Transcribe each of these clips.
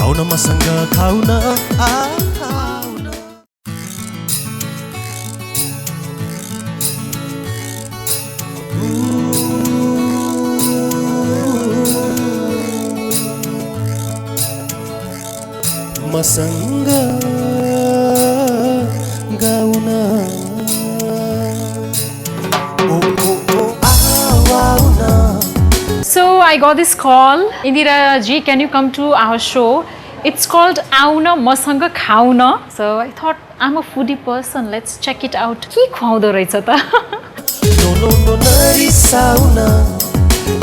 आउन मसँग खाउन मसँग gown So I got this call, Indira ji, can you come to our show? It's called Auna Masanga Khauna. So I thought, I'm a foodie person, let's check it out. Ke khwaudo raheछ ta? No नरिसाउन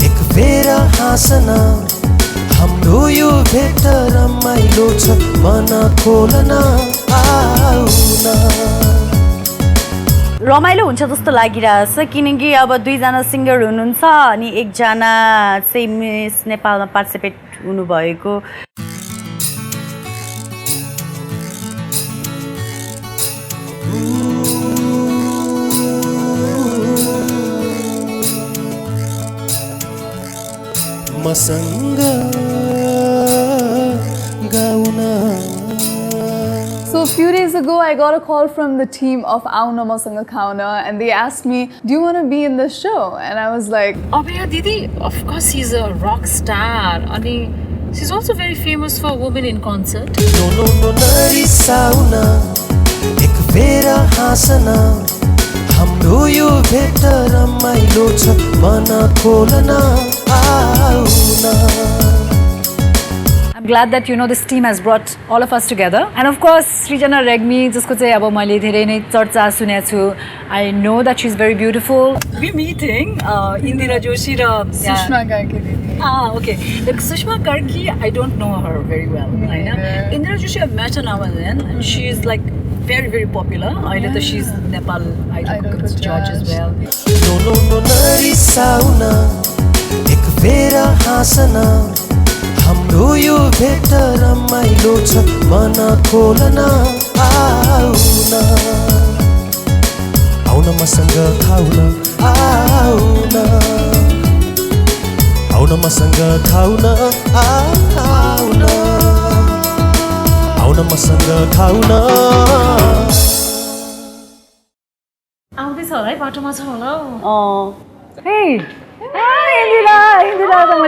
एक बेर हाँसन हाम्रो यो भेट रमाइलो छ मन खोलन आउन रमाइलो हुन्छ जस्तो लागिरहेछ किनकि अब दुईजना सिङ्गर हुनुहुन्छ अनि एकजना चाहिँ मिस नेपालमा पार्टिसिपेट हुनुभएको मसँग gown So a few days ago, I got a call from the team of Auna Sanga Khauna, and they asked me, "Do you want to be in the show?" And I was like, Abhaya Didi, of course she's a rock star. And she's also very famous for women in concert. No नरिसाउन एक बेर हाँसन हाम्रो यो भेट रमाइलो छ मन खोलन आउन I'm glad that this team has brought all of us together. And of course, Srijana Regmi, जिसको चाहिँ अब मैले धेरै नै चर्चा सुनेको छु. I know that she's very beautiful. We're meeting Indira Joshi ra Sushma Karki. Okay. Like Sushma Karki, I don't know her very well. Indira Joshi, I've met her now and then, and she's like very, very popular. I know that she's Nepal Idol judge as well. No नरिसाउन एक बेर हाँसन हाम्रो यो भेट रमाइलो छ मन खोलन आउन आउन मसँग खाउन आउन मसँग खाउन आउन मसँग खाउन आउँदैछ होला है बाटोमा छ होला Hey! Hi, Indira! Indira, I'm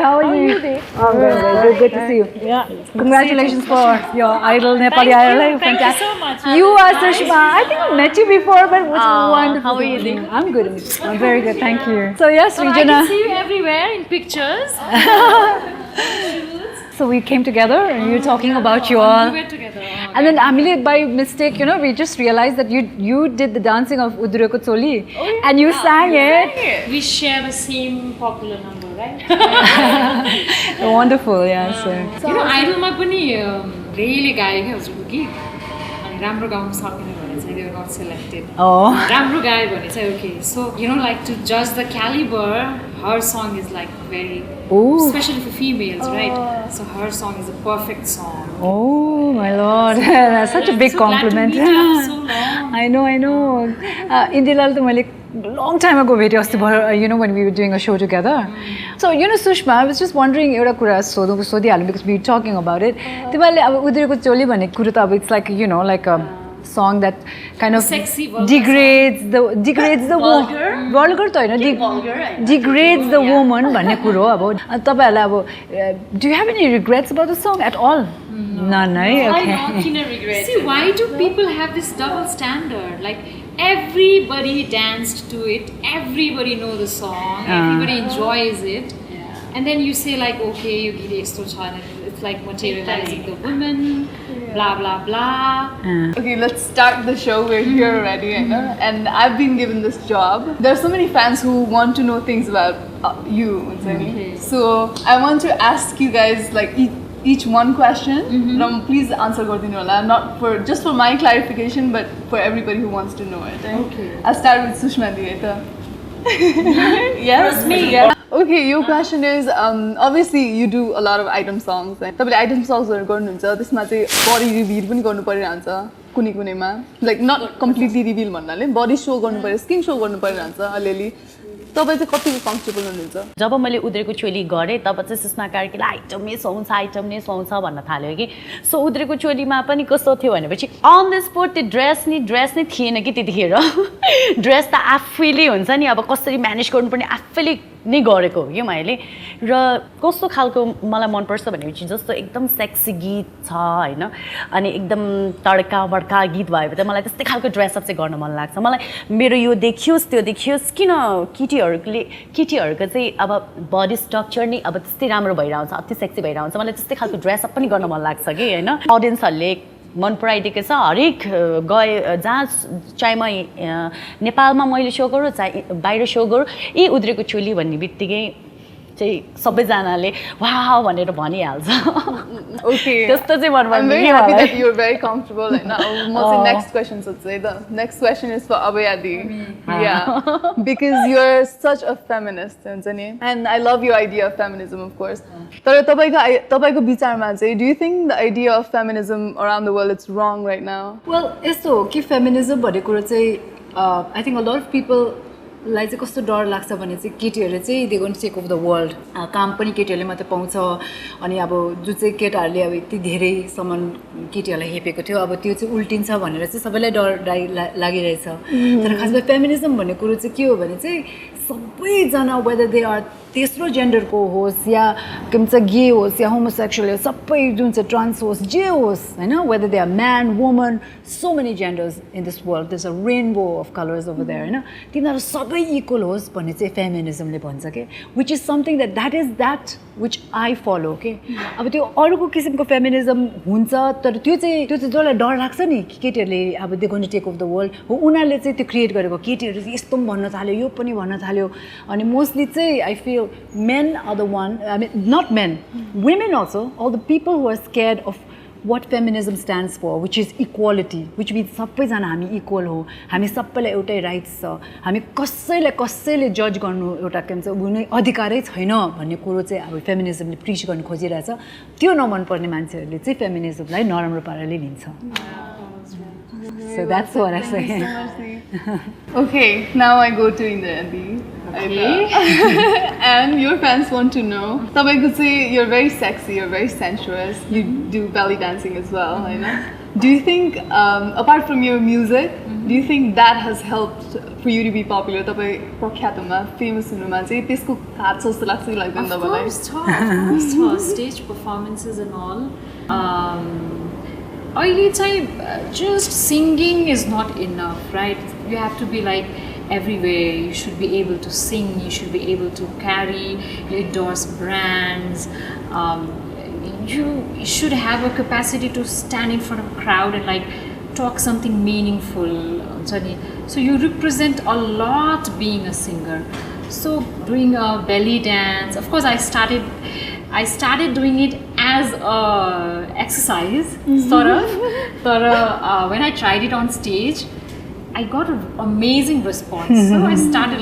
How are you? I'm good to see you. Yeah. Congratulations for your idol, Nepali idol. Thank you so much. You are Sushma. I think I've met you before, but it's wonderful. How are you doing? I'm good. I'm very good. Thank you. So yes, I Srijana. can see you everywhere in pictures. So we came together and you were talking about you all. We were together. And then Amile, by mistake, we just realized that you did the dancing of Udureko Tsoli and you sang it. We share the same popular number, right? Wonderful, yeah. So. आइडलमा पनि धेरै गाएँ क्या हजुरको गीत अनि राम्रो gown सकेन भने चाहिँ they were not selected. राम्रो गायो भने चाहिँ okay. So like to judge the caliber, her song is like very, especially for females, right? So her song is a perfect song. Oh my lord, that's such a big compliment. Glad to meet you after so long. I know. Indira to मैले long time ago भेट्यो अस्ति when we were doing a show together. So Sushma, I was just wondering एउटा कुरा सोधिहाल्नु because we were talking about it. तिमीले अब उद्रेको चोली भनेको कुरा त अब it's like like a song that kind of sexy degrades the vulgar त हैन degrades the woman भन्ने कुरा हो अब तपाईहरुलाई अब do you have any regrets about the song at all? None, right? Okay. See, why do people have this double standard? Like everybody danced to it, everybody know the song, everybody enjoys it, and then you say like, okay, you get extra channel. It's like materializing the women, blah blah blah. Okay, let's start the show. We're here already, and I've been given this job. There are so many fans who want to know things about you, so I want to ask you guys like each one question. Please answer Gordinola, not just for my clarification, but for everybody who wants to know it. Okay. I'll start with Sushma Dieta. Yes, me. Yeah. Okay, your question is obviously you do a lot of item songs. Tapale item songs गर्नुहुन्छ त्यसमा चाहिँ body reveal पनि गर्नु परिरहन्छ कुनैमा like not completely reveal भन्नाले body show गर्नु पर्यो, skin show गर्नु परिरहन्छ अलिअलि तपाईँ चाहिँ कतिको कम्फर्टेबल हुनुहुन्छ? जब मैले उद्रेको चोली गरेँ तब चाहिँ सुषमा कार्कीलाई आइटम नै सुहाउँछ भन्न थाल्यो कि सो उद्रेको चोलीमा पनि कस्तो थियो भनेपछि अन द स्पोट त्यो ड्रेस नै थिएन कि त्यतिखेर ड्रेस त आफैले हुन्छ नि अब कसरी म्यानेज गर्नुपर्ने आफैले नै गरेको हो कि मैले र कस्तो खालको मलाई मनपर्छ भनेपछि जस्तो एकदम सेक्सी गीत छ होइन अनि एकदम तड्का बड्का गीत भयो भने मलाई त्यस्तै खालको ड्रेसअप चाहिँ गर्न मन लाग्छ मलाई मेरो यो देखियोस् त्यो देखियोस् किन केटीहरूको चाहिँ अब बडी स्ट्रक्चर नै अब त्यस्तै राम्रो भइरहन्छ अति सेक्सी भइरहन्छ मलाई त्यस्तै खालको ड्रेसअप पनि गर्न मन लाग्छ कि होइन अडियन्सहरूले मन पराइदिएको छ हरेक जहाँ चाहे म नेपालमा मैले सो गरौँ चाहे बाहिर सो गरौँ यी उद्रेको चोली भन्ने बित्तिकै चाहिँ सबैजनाले वाह भनेर भनिहाल्छ ओके त्यस्तो चाहिँ मन I'm very happy that you're very comfortable होइन म चाहिँ next question सोध्छु है त next question is for Abhaya di yeah because you're such a feminist हुन्छ नि and I love your idea of feminism of course तर तपाईको विचारमा चाहिँ do you think the idea of feminism around the world it's wrong right now? Well यस्तो हो कि feminism भन्ने कुरा चाहिँ I think a lot of people लाई चाहिँ कस्तो डर लाग्छ भने चाहिँ केटीहरूले चाहिँ they gonna take over the world काम पनि केटीहरूले मात्रै पाउँछ अनि अब जो चाहिँ केटाहरूले अब यति धेरै सामान केटीहरूलाई हेपेको थियो अब त्यो चाहिँ उल्टिन्छ भनेर चाहिँ सबैलाई डर लागिरहेछ तर खासमा फेमिनिजम भन्ने कुरो चाहिँ के हो भने चाहिँ सबैजना वेदर दे आर तेस्रो जेन्डरको होस् या के भन्छ गे होस् या होमोसेक्सुअल होस् सबै जुन चाहिँ ट्रान्स होस् जे होस् होइन whether they are man woman so many genders in this world there is a rainbow of colours over there होइन तिनीहरू सबै इक्वल होस् भन्ने चाहिँ फेमिनिजमले भन्छ के which is something that is that which I follow के अब त्यो अरूको किसिमको फेमिनिजम हुन्छ तर त्यो चाहिँ जसलाई डर लाग्छ नि केटीहरूले अब they gonna take over the world हो उनीहरूले चाहिँ त्यो क्रिएट गरेको केटीहरू चाहिँ यस्तो पनि भन्न थाल्यो यो पनि भन्न थाल्यो अनि मोस्टली चाहिँ आई fill men are the one, I mean not men, women also, all the people who are scared of what feminism stands for, which is equality, which means सबैजना हामी इक्वल हो हामी सबैलाई एउटै राइट्स छ हामी कसैले जज गर्नु एउटा के भन्छ कुनै अधिकारै छैन भन्ने कुरो चाहिँ अब फेमिनिजमले प्रिच गर्न खोजिरहेछ त्यो नमन पर्ने मान्छेहरूले चाहिँ फेमिनिजमलाई नराम्रो पाराले लिन्छ So that's what I say. Okay, now I go to Indira. Okay. And your fans want to know. Tabaiko चाहिँ you're very sexy, you're very sensuous. You do belly dancing as well, I know. Do you think, apart from your music, do you think that has helped for you to be popular? Tabai प्रख्यातमा famous हुनुमा चाहिँ त्यसको हात छ जस्तो लाग्छ कि लाग्दैन तपाईलाई? Of course, stage performances and all. अहिले चाहिँ just singing is not enough, right? You have to be like everywhere. You should be able to sing, you should be able to carry, you endorse brands, you should have a capacity to stand in front of a crowd and like talk something meaningful. So you represent a lot being a singer. So doing a belly dance, of course I started doing it as a exercise, sort of. But when I tried it on stage, I got an amazing response. So I started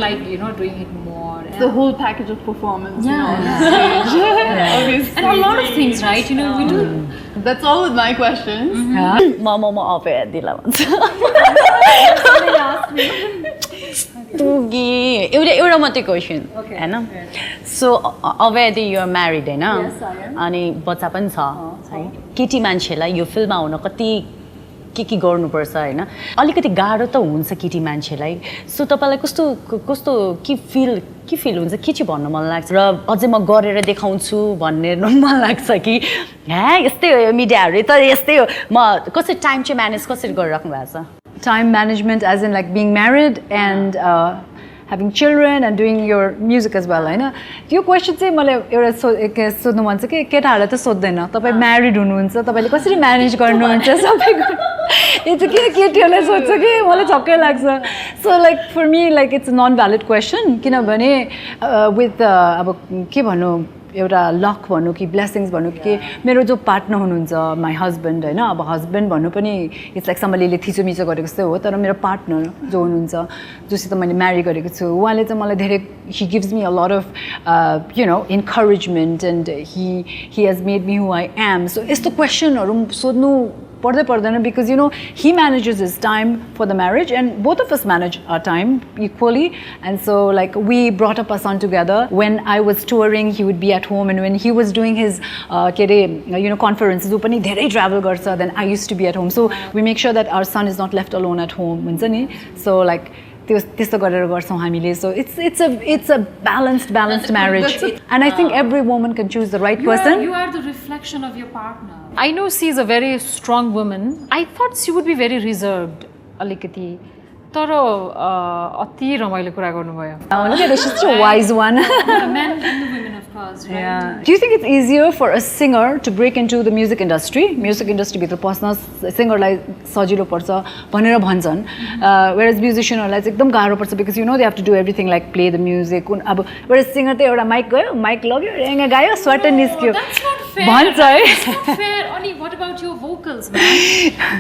doing it more. The whole package of performance, yeah. On stage. Obviously. And a lot of things, right? We do. That's all with my questions. म अभया दिला भन्छ एउटा मात्रै question होइन सो अभया दि you're married होइन अनि बच्चा पनि छ है केटी मान्छेलाई यो फिल्डमा आउन कति के गर्नुपर्छ होइन अलिकति गाह्रो त हुन्छ केटी मान्छेलाई सो तपाईँलाई कस्तो के फिल हुन्छ के चाहिँ भन्नु मन लाग्छ र अझै म गरेर देखाउँछु भन्ने मन लाग्छ कि यस्तै हो मिडियाहरू त यस्तै हो म कसरी टाइम चाहिँ म्यानेज कसरी गरिराख्नु भएको छ Time management as in like being married and having children and doing your music as well होइन त्यो क्वेसन चाहिँ मलाई एउटा सोध्नु मन छ कि केटाहरूलाई त सोध्दैन तपाईँ म्यारिड हुनुहुन्छ तपाईँले कसरी म्यानेज गर्नुहुन्छ सबैको यो चाहिँ किन केटीहरूलाई सोध्छ कि मलाई छक्कै लाग्छ so like for me like it's non valid question किनभने विथ अब के भन्नु एउटा लक भनौँ कि ब्लेसिङ्स भनौँ कि मेरो जो पार्टनर हुनुहुन्छ माई हस्बेन्ड होइन अब हस्बेन्ड भन्नु पनि इट्स लाइक समले थिचोमिचो गरेको जस्तै हो तर मेरो पार्टनर जो हुनुहुन्छ जोसित मैले म्यारी गरेको छु उहाँले चाहिँ मलाई धेरै ही gives me a lot of encouragement end he has made me who I am so यस्तो क्वेसनहरू सोध्नु पर्दै पर्दैन because he manages his time for the marriage and both of us manage our time equally, and so like we brought up our son together. When I was touring he would be at home, and when he was doing his conferences पनि धेरै travel गर्छ, then I used to be at home, so we make sure that our son is not left alone at home हुन्छ नि. So like त्यस्तो गरेर गर्छौँ हामीले. So it's a balanced marriage, and I think every woman can choose the right person. You are the reflection of your partner. I know she is a very strong woman. I thought she would be very reserved अलिकति, तर अति रमाइलो कुरा गर्नुभयो. She's such a wise one. The men and the women, of course, right? Yeah. Do you think it's easier for a singer to break into the music industry? Music industry भित्र पस्न सिंगरलाई सजिलो पर्छ भनेर भन्छन्, whereas musicianहरूलाई चाहिँ एकदम गाह्रो पर्छ because they have to do everything like play the music. अब whereas singer चाहिँ एउटा माइक गयो, माइक लग्यो, रेङ्गा गायो, स्वाट निस्क्यो. That's not fair. भन्छ है. That's not fair. अनि what about your vocals, man?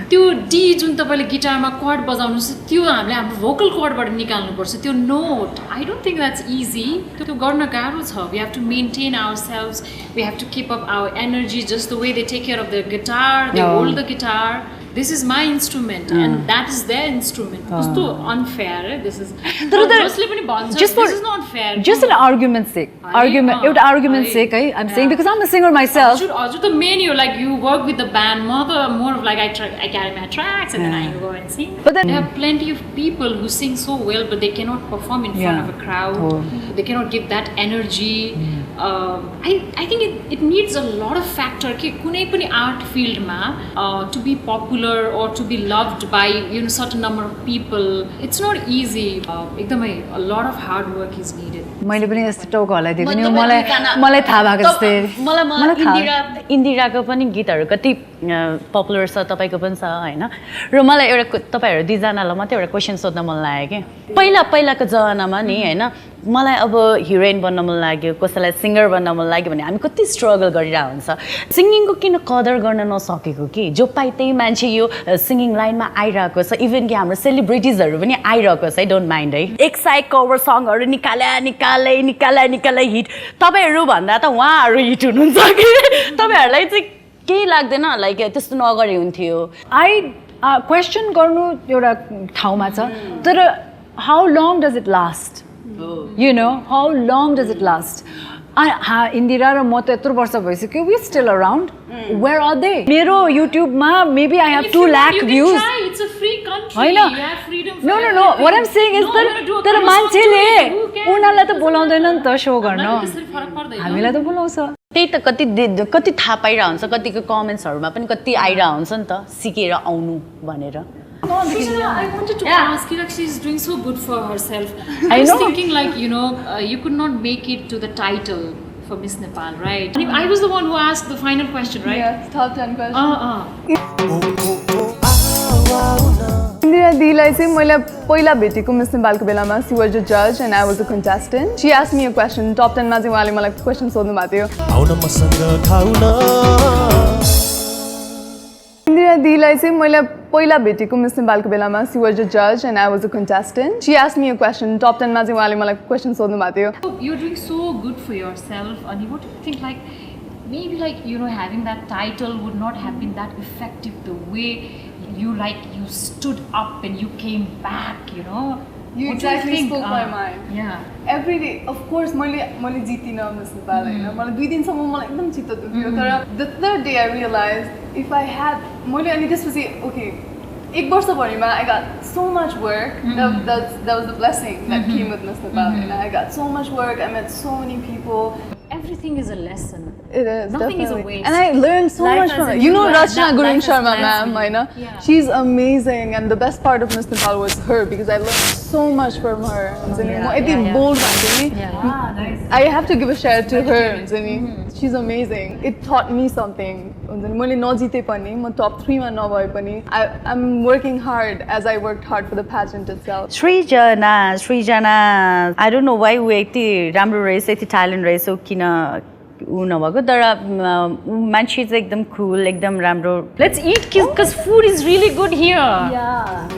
त्यो डी जुन तपाईले गिटारमा कर्ड बजाउनुहुन्छ त्यो हामीले हाम्रो भोकल कर्डबाट निकाल्नुपर्छ त्यो note. I don't think that's easy. त्यो गर्न गाह्रो छ. We have to maintain ourselves. We have to keep up our energy just the way they take care of the guitar. They hold the guitar. This is my instrument and that is their instrument. कस्तो unfair. This is जसले पनि भन्छ this is not fair. Just an argument's sake. एउटा argument's sake है. I'm saying because I'm a singer myself. हजुर the main you work with the band more of like I carry my tracks and then I go and sing. But then there are plenty of people who sing so well but they cannot perform in front of a crowd. They cannot give that energy. I think it needs a lot of factor कि कुनै पनि art field मा to be popular or to be loved by certain number of people, it's not easy. एकदमै a lot of hard work is needed. मैले पनि यस्तो टाउकोहरुलाई दिएको नि मलाई थाहा भएको जस्तै मलाई इन्दिराको पनि गीतहरु कति पपुलर छ, तपाईको पनि छ हैन. र मलाई एउटा तपाईहरु दुई जनालाई मात्रै एउटा क्वेशन सोध्न मन लाग्यो के. पहिलाको जमानामा नि हैन मलाई अब हिरोइन बन्न मन लाग्यो, कसैलाई सिंगर बन्न मन लाग्यो भने हामी कति स्ट्रगल गरिरहेको हुन्छ. सिंगिङको किन कदर गर्न नसकेको कि जो पाइ त्यही मान्छे यो सिंगिङ लाइनमा आइरहेको छ. इभन कि हाम्रो सेलिब्रिटिजहरु पनि आइरहेको छ है, डोन्ट माइन्ड है. एक साइड कभर सङहरु निकाले हिट. तपाईहरु भन्दा त उहाँहरु हिट हुनुहुन्छ कि. तपाईहरुलाई चाहिँ केही लाग्दैन लाइक त्यस्तो नगरे हुन्थ्यो. क्वेशन गर्नु एउटा ठाउँमा छ, तर how long does it last? How long does it last? Indira र म त यत्रो वर्ष भइसक्यो, we still around. Where are they? मेरो YouTube मा maybe I have 2 lakh views. You can try. It's a free country. You have freedom. No. What I'm saying is तर मान्छेले उनीहरूलाई त बोलाउँदैन नि त शो गर्न. हामीलाई त बोलाउँछ. त्यही त कति थाहा पाइरहेको हुन्छ, कतिको कमेन्ट्सहरुमा पनि कति आइरहेको हुन्छ नि त सिकेर आउनु भनेर. I wanted to ask you, like, she's doing so good for herself. I was thinking, like, you could not make it to the title for Miss Nepal, right? I was the one who asked the final question, right? Yeah, top 10 question. Indira Dilai चाहिँ मैले पहिला भेटेको miss नेपालको बेलामा she was a judge and I was a contestant. She asked me a question. Top 10 मा चाहिँ उहाँले मलाई क्वेशन सोध्नु भएको थियो. आउन मसँग खाउन. Indira Dilai चाहिँ मैले पहिला भेटेको मिस नेपालको बेलामा she was a judge and I was a contestant. She asked me a question. Top 10 मा चाहिँ उहाँले मलाई क्वेशन सोध्नु भएको थियो. You're doing so good for yourself, and what do you think, like, maybe like having that title would not have been that effective the way you stood up and you came back, You exactly spoke my mind. Yeah. Every day, of course, मैले Jitin miss Nepal हैन. मलाई 2 दिनसम्म मलाई एकदम चित्त दुख्यो. तर the third day I realized if I had मैले अनि त्यसपछि okay, एक वर्ष भरिमा I got so much work. That was the blessing that came with Miss Nepal. And I got so much work. I met so many people. Everything is a lesson. It is. Nothing definitely. is a waste. And I learned so much from her. Rachna Gurung Sharma ma'am, yeah. She's amazing, and the best part of Miss Nepal was her because I learned so much from her. Bold nice. I have to give a shout out to her. She's amazing. It taught me something. मैले नजिते पनि म top 3 मा नभए पनि I'm working hard as I worked hard for the pageant itself. Srijana, I don't know why उ यति राम्रो रहेछ, यति talent रहेछ किन उ नभएको, तर मान्छे चाहिँ एकदम cool, एकदम राम्रो. Let's eat because food is really good here. Yeah.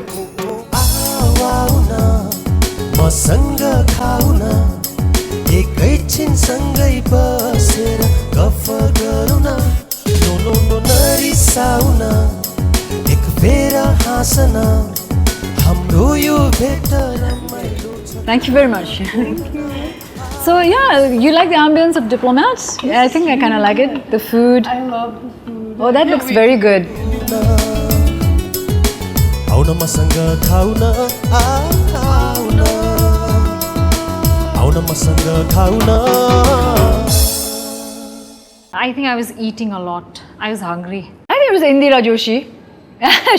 मसँग खाउन एकैछिन सँगै बसेर गफ गरौँ न. नो नरिसाउन वासना हाम्रो यो भेट रमाइलो छ Thank you very much. So yeah, you like the ambience of Diplomats? Yeah, I think I kind of like it. The food. I love the food. Oh, that looks very good. आउन मसँग खाउन आउन आउन मसँग खाउन I think I was eating a lot. I was hungry. I think it was Indira Joshi.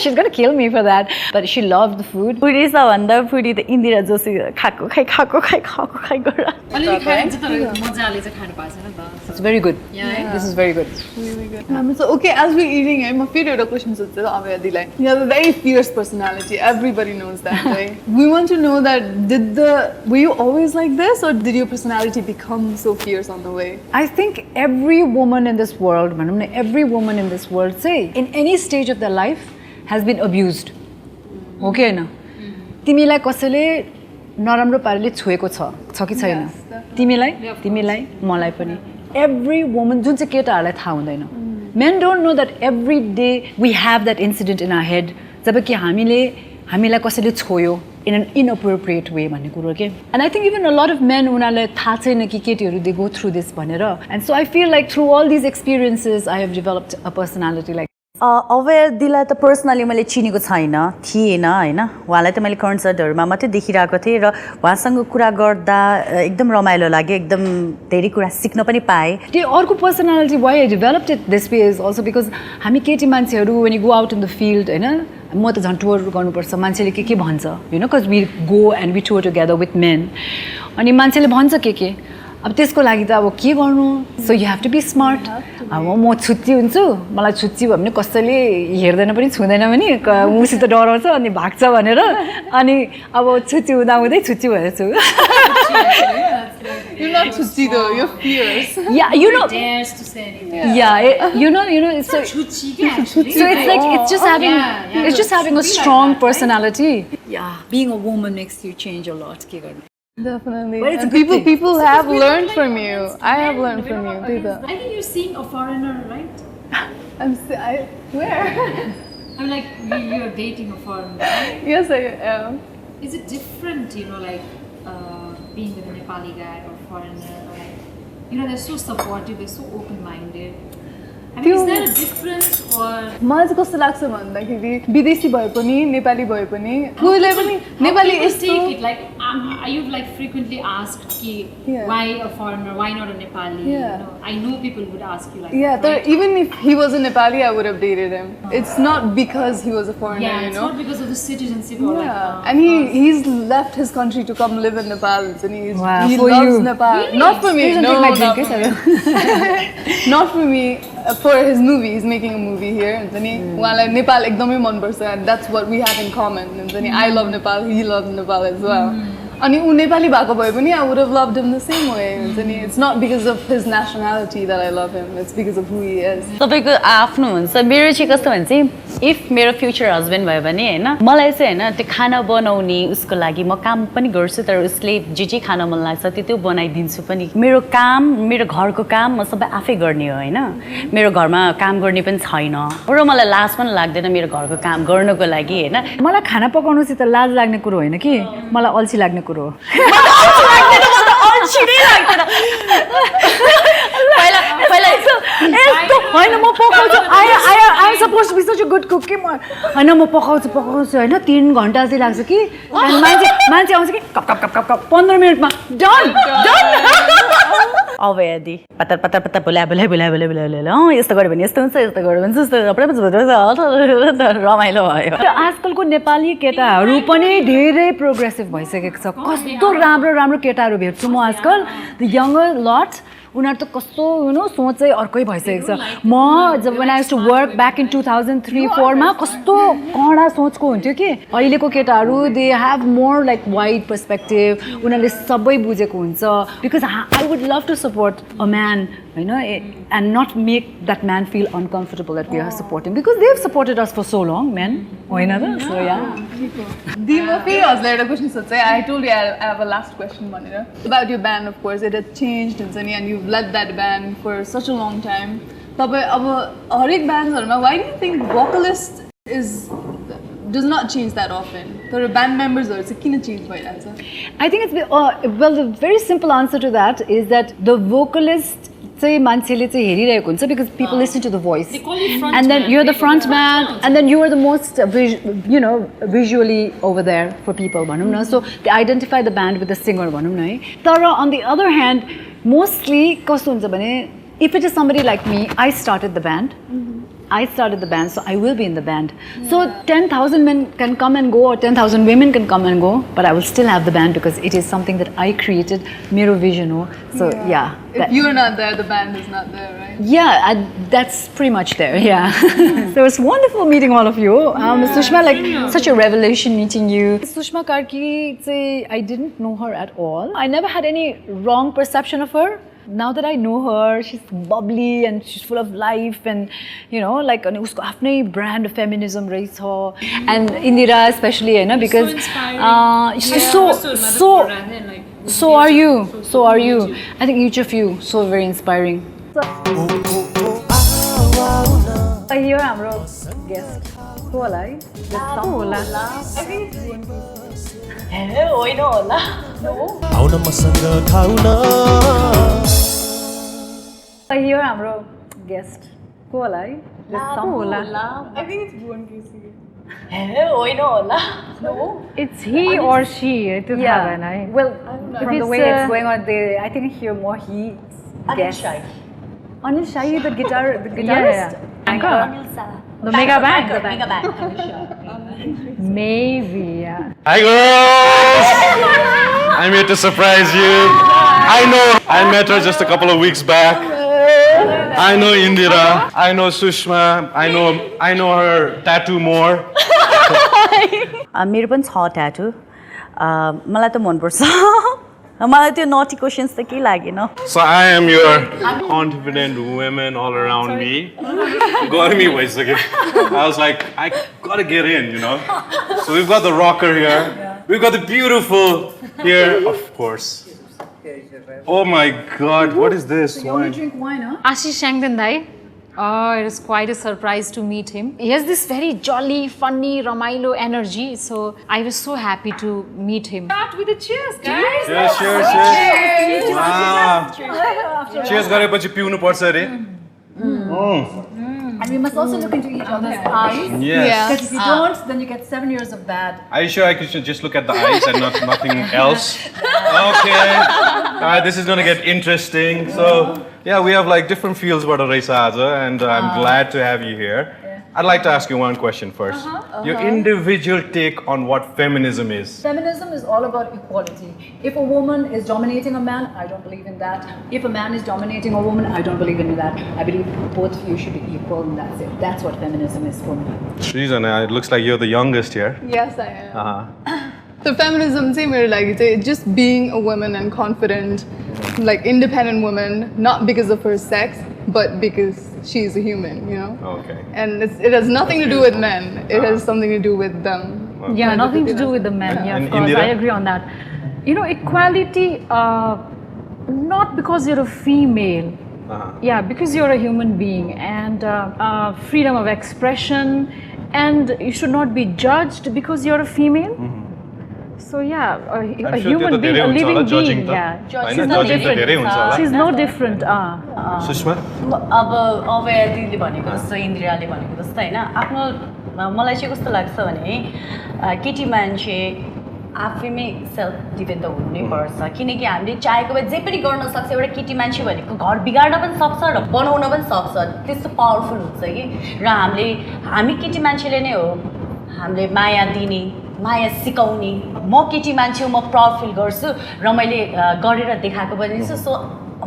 She's gonna kill me for that. But she loved the food. Foodie सबभन्दा foodie त इन्दिरा जोशी खाएको खाइ गर अलिअलि खाइन्छ तर मजाले चाहिँ खानु पाएको छैन नि त. It's very good. Yeah. This is very good. Really good. So, okay, as we're eating, I'm afraid of the questions. Abhaya Dilai. You have a very fierce personality. Everybody knows that, right? We want to know that were you always like this, or did your personality become so fierce on the way? I think every woman in this world, every woman in this world, say, in any stage of their life, has been abused. Okay, na? तिमीलाई कसैले नराम्रो पाराले छोएको छ कि छैन? तिमीलाई मलाई पनि. Every woman, जुन चाहिँ केटाहरूलाई थाहा हुँदैन. Men don't know that every day we have that incident in our head. जब कि हामीलाई कसैले छोयो in an inappropriate way भन्ने कुरो के. And I think even a lot of men उनीहरूलाई थाहा छैन कि केटीहरू they go through this भनेर. And so I feel like through all these experiences I have developed a personality like अभय दिलाई त पर्सनली मैले चिनेको थिएन होइन उहाँलाई त मैले कन्सर्टहरूमा मात्रै देखिरहेको थिएँ र उहाँसँग कुरा गर्दा एकदम रमाइलो लाग्यो एकदम धेरै कुरा सिक्न पनि पाएँ. त्यो अर्को personality why I developed it this way is also because हामी केटी मान्छेहरू when you go out in the field होइन म त झन् टुर गर्नुपर्छ मान्छेले के भन्छ you know because we go and we tour together with men अनि मान्छेले भन्छ के अब त्यसको लागि त अब के गर्नु so you have to be smart. अब म छुच्ची हुन्छु मलाई छुच्ची भयो भने कसैले हेर्दैन पनि छुँदैन पनि उसित डराउँछ अनि भाग्छ भनेर अनि अब छुच्ची हुँदै छुच्ची भएछु. You're not chuchi though, you're fierce. Yeah, you know. Dares to say anything. Yeah, you know. It's so it's like it's just having a strong personality. Yeah, being a woman makes you change a lot. के गर्नु. Definitely. But it's a And good people thing. have learned from you. I have learned from you. I think you're seeing a foreigner, right? Where? I'm like, you're dating a foreigner, right? Yes, I am. Is it different, like being with a Nepali guy or foreigner? Or, they're so supportive, they're so open-minded. I mean, is there a difference or? मलाई चाहिँ कस्तो लाग्छ भन्दाखेरि विदेशी भए पनि नेपाली भए पनि कोहीलाई पनि नेपाली यस्तो take it like you've like frequently asked why a foreigner, why not a Nepali? I know people would ask you like right? Even if he was a Nepali I would have dated him. It's not because he was a foreigner, it's not because of the citizenship or and he's left his country to come live in Nepal and he loves Nepal. Really? Not for me, no, not for me. For his movie, he's making a movie here. And Nepal ekdamai man parcha, and that's what we have in common. And I love Nepal, he loves Nepal as well. And उ नेपाली भएको भए पनि I would have loved him the same way. It's not because of his nationality that I love him. It's because of who he is. तपाईको आफ्नो हुन्छ मेरो चाहिँ कस्तो भन्छ इफ मेरो फ्युचर हस्बेन्ड भयो भने हैन मलाई चाहिँ हैन त्यो खाना बनाउने उसको लागि म काम पनि गर्छु तर उसले जे खान मन लाग्छ त्यो बनाइदिन्छु पनि मेरो घरको काम म सबै आफै गर्ने हो हैन मेरो घरमा काम गर्ने पनि छैन र मलाई लाज पनि लाग्दैन मेरो घरको काम गर्नको लागि हैन मलाई खाना पकाउनु चाहिँ त लाज लाग्ने कुरो होइन कि मलाई अल्छी लाग्ने कुरो हो. अल्छी नै लाग्दैन पहिला यस्तो होइन म पकाउँछु I am supposed to be such a good cook के होइन म पकाउँछु होइन 3 घन्टा चाहिँ लाग्छ कि मान्छे आउँछ कि कप 15 मिनटमा डन अभय दी पत्तर बोला यस्तो गर्यो भने यस्तो हुन्छ यस्तो गर्यो भने जस्तो रमाइलो भयो. आजकलको नेपाली केटाहरू पनि धेरै प्रोग्रेसिभ भइसकेको छ कस्तो राम्रो केटाहरू भेट्छु म आजकल द यङ्गर लट उनीहरू त कस्तो सोच चाहिँ अर्कै भइसकेको छ. म जब when I used to work back in 2003-04 मा कस्तो कडा सोचको हुन्थ्यो कि अहिलेको केटाहरू they have more like wide perspective उनीहरूले सबै बुझेको हुन्छ because I would love to support a man and not make that man feel uncomfortable that we are supporting because they've supported us for so long men होइन त so yeah. I told you I have a last question about your band. Of course it had changed and you've led that band for such a long time. Why do you think vocalist is does not change that often. There are band members or it's a kina change by answer. I think it's well, the very simple answer to that is that the vocalist say मान्छेले चाहिँ हेरिरहेको हुन्छ because people listen to the voice. They call you front and then man. you're the front man, and then you are the most visually over there for people भनौँ न. So they identify the band with the singer भनौँ न है. तर on the other hand, mostly कस्तो हुन्छ भने if it is somebody like me, I started the band. I started the band, so I will be in the band. So 10,000 men can come and go, or 10,000 women can come and go, but I will still have the band because it is something that I created, mero vision ho. So yeah. If you're not there, the band is not there, right? Yeah, that's pretty much there. Yeah. So it's wonderful meeting all of you. Sushma, like such a revelation meeting you. Sushma Karki, I didn't know her at all. I never had any wrong perception of her. Now that I know her, she's bubbly and she's full of life, and like usko afnai brand of feminism raise her. And Indira especially, because she's so are you. I think each of you so very inspiring. Here हाम्रो guest को होला है? होला. I think होइन होला. आउन मसँग खाउन Here हाम्रो guest को होला है? होला. I think it's Bhuvan Kesi. होइन होला. It's he or she. Yeah. Well, from the way it's going on, I think here more he. Guest. Anil Shai, the guitarist. The mega band. Maybe, yeah. Hi girls! I'm here to surprise you. I met her just a couple of weeks back. I know Indira. I know Sushma. I know her tattoo more. मेरो पनि छ tattoo. मलाई त मन पर्छ. मलाई त्यो naughty questions त के लागेन. So I am your confident women all around me. Got me, wait a second. I was like, I gotta get in, So we've got the rocker here. We've got the beautiful here, of course. Oh my God, what is this? You only drink wine, huh? Ashish Syangden dai. Oh, it was quite a surprise to meet him. He has this very jolly, funny, ramailo energy. So I was so happy to meet him. Start with a cheers, guys. Cheers. Wow. Cheers गरेपछि पिउनु पर्छ रे. And we must also look into each other's eyes. Yes. Because if you don't, then you get 7 years of bad. Are you sure I should just look at the eyes and nothing else? Okay. Alright, this is going to get interesting. So, yeah, we have like different feels about Raisa Aza, and I'm glad to have you here. I'd like to ask you one question first. Your individual take on what feminism is. Feminism is all about equality. If a woman is dominating a man, I don't believe in that. If a man is dominating a woman, I don't believe in that. I believe both of you should be equal, and that's it. That's what feminism is for me. Srijana, it looks like you're the youngest here. Yes, I am. So feminism, it's just being a woman and confident, like independent woman, not because of her sex, but because she's a human, Okay. And it has nothing to do with men. It has something to do with them. Yeah, nothing to do with the men. Yeah, And of course, Indira? I agree on that. Equality, not because you're a female. Yeah, because you're a human being, and freedom of expression, and you should not be judged because you're a female. So yeah, a human being, a living being. Yeah, she's no different. She's no different. Sushma? अब अभया दिदीले भनेको जस्तो इन्दिराले भनेको जस्तो होइन आफ्नो मलाई चाहिँ कस्तो लाग्छ भने केटी मान्छे आफैमै सेल्फ डिपेन्ड हुनै पर्छ किनकि हामीले चाहेको भए जे पनि गर्न सक्छ एउटा केटी मान्छे भनेको घर बिगार्न पनि सक्छ र बनाउन पनि सक्छ त्यस्तो पावरफुल हुन्छ कि र हामी केटी मान्छेले नै हो हामीले माया दिने माया सिकाउने म केटी मान्छे म प्राउड फिल गर्छु र मैले गरेर देखाएको पनि छु सो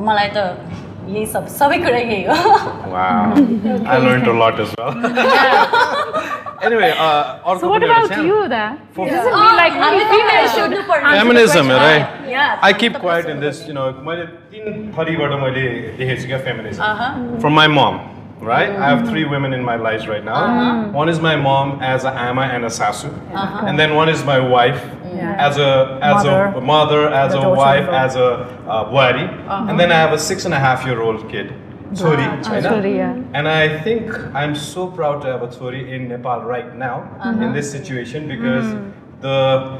मलाई त यही सबै कुरा यही हो Wow. I learned a lot as well. Anyway, So what about you then? Does it mean like only females should? Feminism, right? Yeah. I keep quiet in this, मैले तीन थरीबाट मैले देखेको छु क्या feminism. From my mom, right? I have 3 women in my life right now. One is my mom as a ama and a sasu, and then one is my wife as a mother, as a wife, as a buari, and then I have a 6.5-year-old kid. chori, chori, yeah. and I think I'm so proud to have a chori in Nepal right now in this situation because the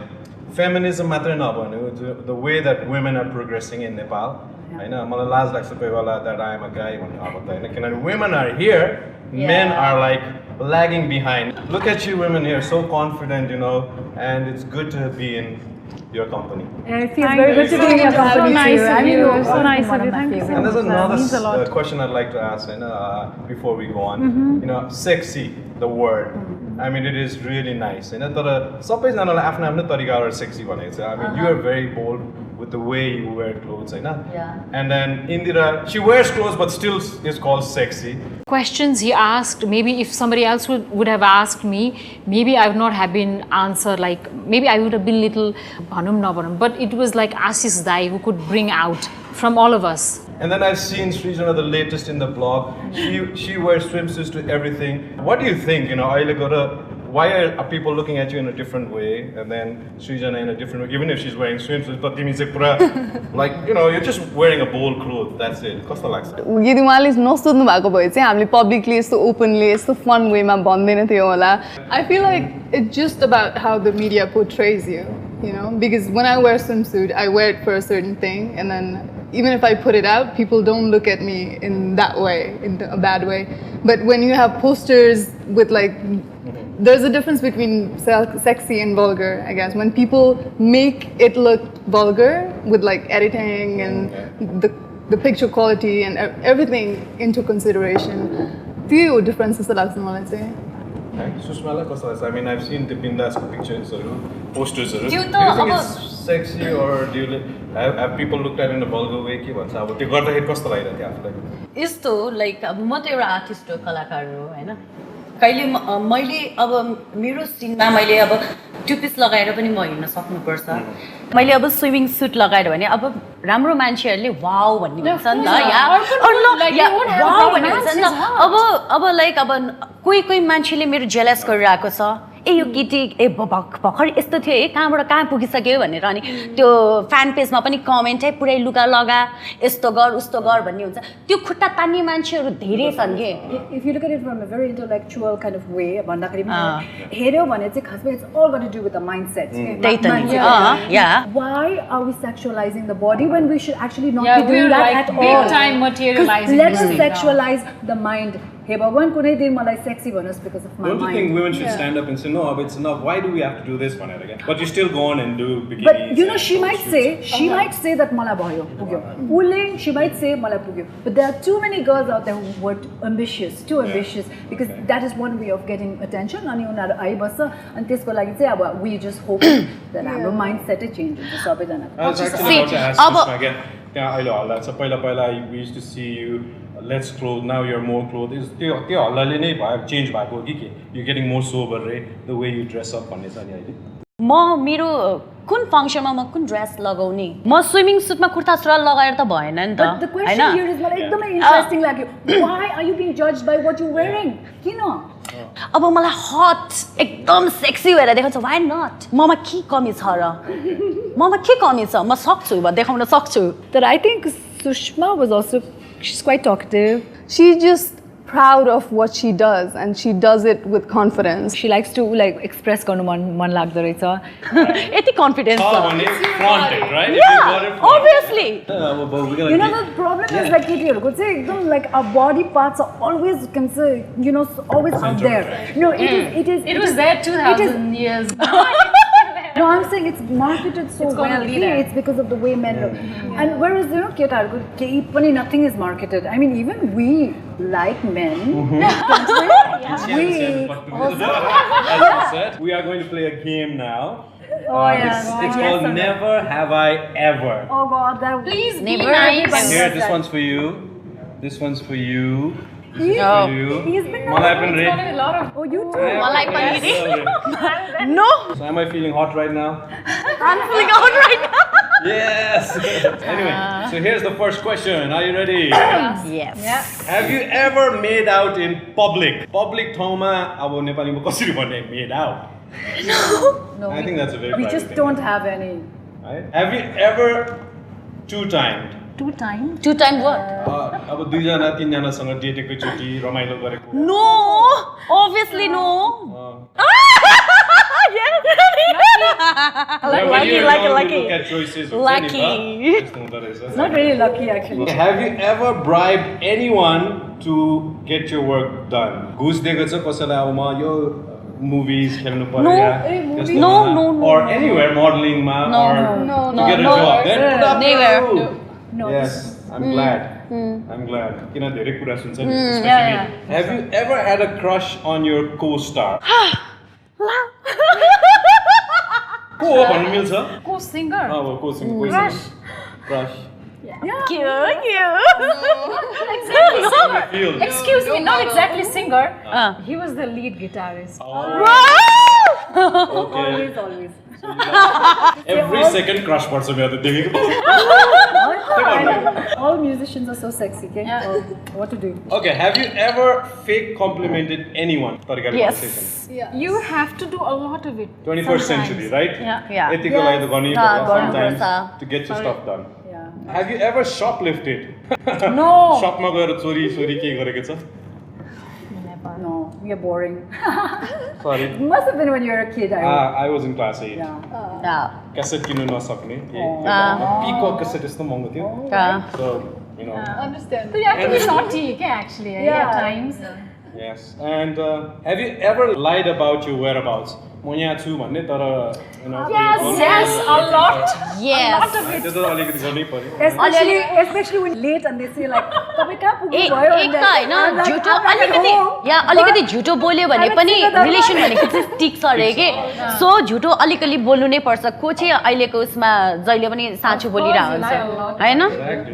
feminism matra nabhanu, the way that women are progressing in Nepal, मलाई लाज लाग्छ कोही बेला that I am a guy भन्ने अब त हैन किनभने women are here, men are like lagging behind. Look at you women here, so confident, and it's good to be in your company. Yeah, it feels very good to be in your company. So nice too. of I mean, you. you're So nice of one you. my Thank you so favorites. And there's Means a another lot. question I'd like to ask before we go on. Sexy, the word. I mean, it is really nice. तर सबैजनालाई आफ्नो आफ्नो तरिकाबाट sexy भनेको छ. I mean, you are very bold with the way you wear clothes, Yeah. And then Indira, she wears clothes but still is called sexy. Questions he asked, maybe if somebody else would have asked me, maybe I would not have been answered, like maybe I would have been little bhanum na bhanum, but it was like Ashish Dai who could bring out from all of us. And then I've seen Srijana, the latest in the blog. She wears swimsuits to everything. What do you think? Why are people looking at you in a different way, and then Srijana in a different way? Even if she's wearing swimsuits, but तिमी चाहिँ पुरा like you're just wearing a bold cloth. That's it. कस्तो लाग्छ? यदि उहाँले नसोध्नु भएको भए चाहिँ हामीले पब्लिकली यस्तो ओपनली यस्तो फन वेमा भन्दैन थियो होला. I feel like it's just about how the media portrays you, because when I wear swimsuit, I wear it for a certain thing, and then even if I put it out, people don't look at me in that way, in a bad way. But when you have posters with there's a difference between sexy and vulgar, I guess. When people make it look vulgar with editing and the picture quality and everything into consideration, त्यो difference जस्तो लाग्छ मलाई चाहिँ. Sushmaलाई कस्तो लाग्छ? I mean, I've seen the Bindas pictures, posters. Do you त think it's sexy, or do you have people looked at it in a vulgar way? के भन्छ अब त्यो गर्दाखेरि कस्तो लागिरहेको थियो आफूलाई? यस्तो लाइक अब म त एउटा आर्टिस्ट हो, कलाकार हो हैन. कहिले मैले अब मेरो सिनमा मैले अब टु पिस लगाएर पनि म हिँड्न सक्नुपर्छ. मैले अब स्विमिङ सुट लगाएर भने अब राम्रो मान्छेहरूले वाउ भन्ने भन्छ नि त, वाउ भन्ने भन्छ नि त. अब लाइक अब कोही मान्छेले मेरो जेलस गरिरहेको छ, यो केटी भर्खर यस्तो थियो कहाँबाट कहाँ पुगिसक्यो भनेर, अनि त्यो फ्यान पेजमा पनि कमेन्ट पुरै लुगा लगा, यस्तो गर उस्तो गर भन्ने हुन्छ. त्यो खुट्टा तान्ने मान्छेहरू धेरै छन् के. If you look at it from a very intellectual kind of way, भन्दाखेरि हेर्यो भने चाहिँ खासमा it's all got to do with the mindset. त्यही त नि. Yeah. Why are we sexualizing the body when we should actually not Yeah, be doing we're that like at big all? time materializing Let's this thing now. sexualize the mind. Hey, भगवान कुनै दिन मलाई sexy भन्नुहोस् because of my Don't you mind. think women should stand up and say, no, it's enough. Why do we have to do this one again? But you still go on and do bikinis. But and she might shoots. say that मलाई भयो पुग्यो. She might say मलाई पुग्यो. But there are too many girls out there who were too ambitious, because that is one way of getting attention. अनि उनीहरू आइबस्छ अनि त्यसको लागि चाहिँ अब we just hope that हाम्रो mindset change हुन्छ सबैजनाको. I was actually about to ask Sushma again. त्यहाँ अहिले हल्ला छ. पहिला we used to see you less clothes, now you're more clothes. त्यो हल्लाले नै भयो चेन्ज भएको हो कि के? You're getting more sober, right? The way you dress up भन्ने छ नि अहिले. म मेरो कुन फङ्सनमा म कुन ड्रेस लगाउने, म स्विमिङ सुटमा कुर्ता सुरुवाल लगाएर त भएन नि त. But the question here is मलाई एकदमै interesting लाग्यो. Why are you being judged by what you're wearing? किन? अब मलाई हट एकदम सेक्सी भएर देखाउँछ, why not? ममा के कमी छ र? ममा के कमी छ? म सक्छु देखाउन सक्छु. That I think Sushma was also, she's quite talkative. She's just proud of what she does, and she does it with confidence. She likes to express गर्नु मन लाग्दो रहेछ. यति कन्फिडेन्स छ. Flaunt it, right? Yeah, obviously. The problem is केटीहरूको चाहिँ एकदम our body parts are always always out there. It was there 2,000 years back. No, I'm saying it's marketed so It's gonna well. be there. It's because of the way men look. And whereas केटाहरूको केही पनि nothing is marketed. I mean, even we like men. We are going to play a game now. Oh yeah. It's called Never Have I Ever. Oh God, that. Please be Never nice. Here, this one's for you. This one's for you. This is Oh. for you. He's been Malai pani It's red. got a lot of. Oh, you too. मलाई पनि रे. So No, am I feeling hot right now? I'm feeling out right now. Yes. Anyway, so here's the first question. Are you ready? Yes. Have you ever made out in public? Public ठाउँमा अब नेपालीमा कसरी भन्ने made out? No, I think that's a very we private just thing. don't have any. Right? Have you ever two-timed? 2 times. 2 time what? अब 2 जना 3 जनासँग डेटेको चोटी रमाइलो गरेको No, obviously no. Lucky. It's not really lucky actually. Have you ever bribed anyone to get your work done? घुस दिएको छ कसैलाई अब म यो movies खेल्नु पर्यो या No. or anywhere modeling ma No. or to get a job then put up Never. No. yes I'm glad किन धेरै कुरा सुन्छ नि especially have you ever had a crush on your co-star को हो भन्नु मिल्छ Co-singer. co-singer crush Excuse me, not exactly singer. He was the lead guitarist. okay Always. every second crush पर्छ मेरो त देखेको All musicians are so sexy, okay? What to do? okay have you ever fake complimented anyone Yes. You have to do a lot of it. 21st century right Yeah. यतिको लागि त गर्नै पर्छ sometimes गर्नुपर्छ। to get your stuff done Yeah. have you ever shoplifted No. shopमा गएर चोरी के गरेको छ No, we are boring. sorry It must have been when you were a kid. I was in class 8 Yeah. Cassette किन्नु नसक्ने pico cassette यस्तो महँगो थियो so you know Understand. So you have to be naughty, okay, actually, at times. yes and have you ever lied about your whereabouts म यहाँ छु भन्ने तर you know Yes, a lot. Yes. त्यो त अलिकति गर्नै पर्यो Especially when late and they say like, "तपाईं कहाँ पुग्नु भयो?" एक त हैन झुटो अलिकति झुटो बोल्यो भने पनि रिलेसन भनेको चाहिँ टिक्छ अरे के सो झुटो अलिकति बोल्नु नै पर्छ को चाहिँ अहिलेको उसमा जहिले पनि साँचो बोलिरहेको हुन्छ हैन